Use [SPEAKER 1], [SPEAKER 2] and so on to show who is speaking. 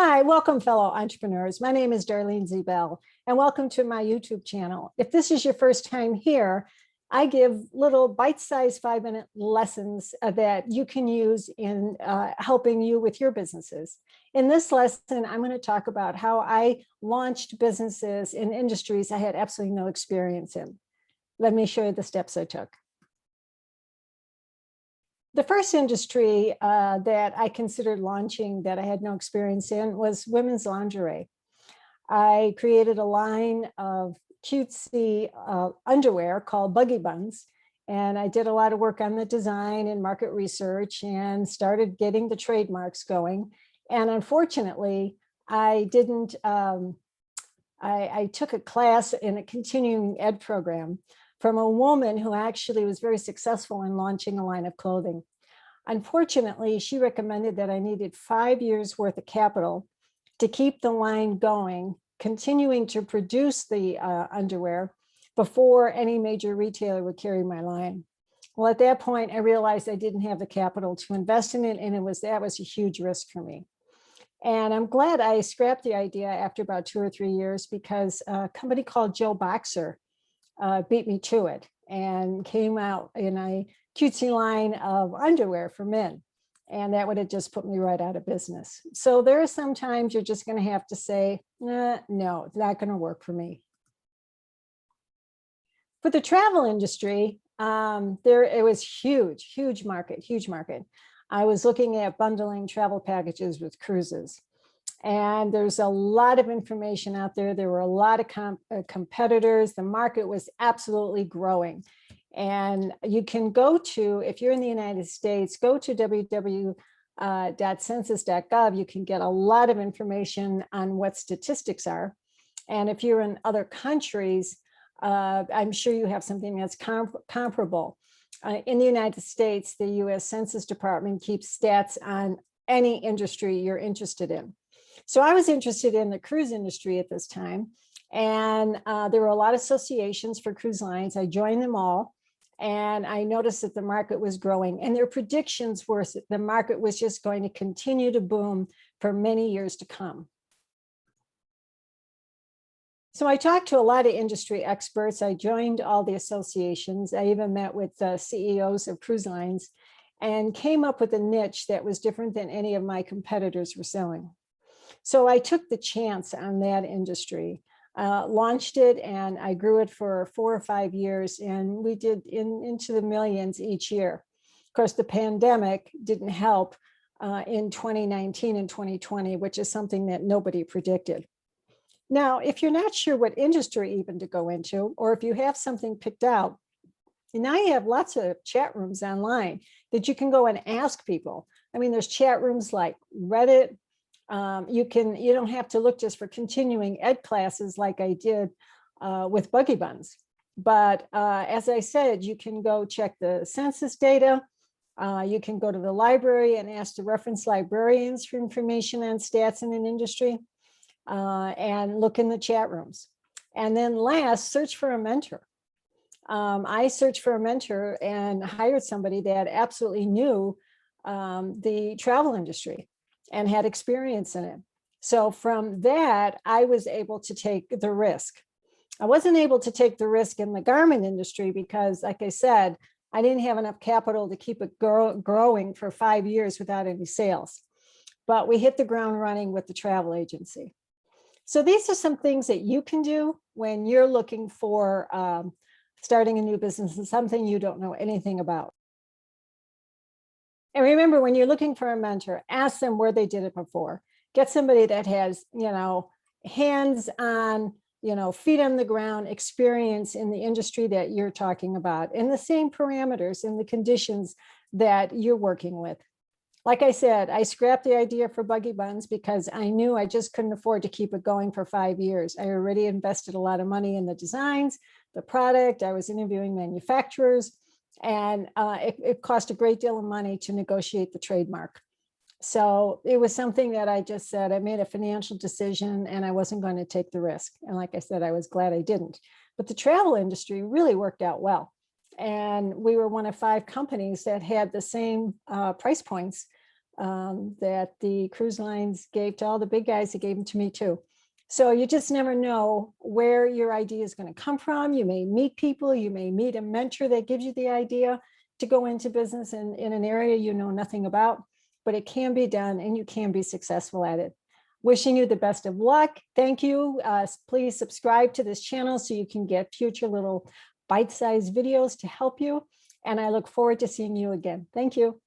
[SPEAKER 1] Hi, welcome fellow entrepreneurs. My name is Darlene Zebel and welcome to my YouTube channel. If this is your first time here, I give little bite-sized 5-minute lessons that you can use in helping you with your businesses. In this lesson, I'm going to talk about how I launched businesses in industries I had absolutely no experience in. Let me show you the steps I took. The first industry that I considered launching that I had no experience in was women's lingerie. I created a line of cutesy underwear called buggy buns, and I did a lot of work on the design and market research and started getting the trademarks going. And unfortunately, I didn't, I took a class in a continuing ed program from a woman who actually was very successful in launching a line of clothing. Unfortunately, she recommended that I needed 5 years worth of capital to keep the line going, continuing to produce the underwear before any major retailer would carry my line. Well, at that point, I realized I didn't have the capital to invest in it, and that was a huge risk for me. And I'm glad I scrapped the idea after about 2 or 3 years, because a company called Joe Boxer beat me to it and came out in a cutesy line of underwear for men. And that would have just put me right out of business. So there are some times you're just going to have to say, no, it's not going to work for me. For the travel industry, it was huge market. I was looking at bundling travel packages with cruises. And there's a lot of information out there. There were a lot of competitors. The market was absolutely growing. And you can go to, if you're in the United States, go to www.census.gov. You can get a lot of information on what statistics are. And if you're in other countries, I'm sure you have something that's comparable. In the United States, the US Census Department keeps stats on any industry you're interested in. So I was interested in the cruise industry at this time, and there were a lot of associations for cruise lines. I joined them all, and I noticed that the market was growing, and their predictions were that the market was just going to continue to boom for many years to come. So I talked to a lot of industry experts. I joined all the associations. I even met with the CEOs of cruise lines and came up with a niche that was different than any of my competitors were selling. So I took the chance on that industry, launched it, and I grew it for 4 or 5 years, and we did into the millions each year. Of course, the pandemic didn't help in 2019 and 2020, which is something that nobody predicted. Now, if you're not sure what industry even to go into, or if you have something picked out, and now you have lots of chat rooms online that you can go and ask people. I mean, there's chat rooms like Reddit. You don't have to look just for continuing ed classes like I did with buggy buns. But as I said, you can go check the census data. You can go to the library and ask the reference librarians for information on stats in an industry, and look in the chat rooms. And then last, search for a mentor. I searched for a mentor and hired somebody that absolutely knew the travel industry and had experience in it. So from that, I was able to take the risk. I wasn't able to take the risk in the garment industry because, like I said, I didn't have enough capital to keep it growing for 5 years without any sales. But we hit the ground running with the travel agency. So these are some things that you can do when you're looking for starting a new business and something you don't know anything about. And remember, when you're looking for a mentor, ask them where they did it before. Get somebody that has, hands-on, feet on the ground experience in the industry that you're talking about, in the same parameters and the conditions that you're working with. Like I said, I scrapped the idea for buggy buns because I knew I just couldn't afford to keep it going for 5 years. I already invested a lot of money in the designs, the product. I was interviewing manufacturers, and it cost a great deal of money to negotiate the trademark. So it was something that I just said, I made a financial decision and I wasn't going to take the risk. And like I said, I was glad I didn't. But the travel industry really worked out well. And we were one of 5 companies that had the same price points that the cruise lines gave to all the big guys. They gave them to me too. So you just never know where your idea is going to come from. You may meet people, you may meet a mentor that gives you the idea to go into business in an area you know nothing about, but it can be done and you can be successful at it. Wishing you the best of luck. Thank you. Please subscribe to this channel so you can get future little bite-sized videos to help you. And I look forward to seeing you again. Thank you.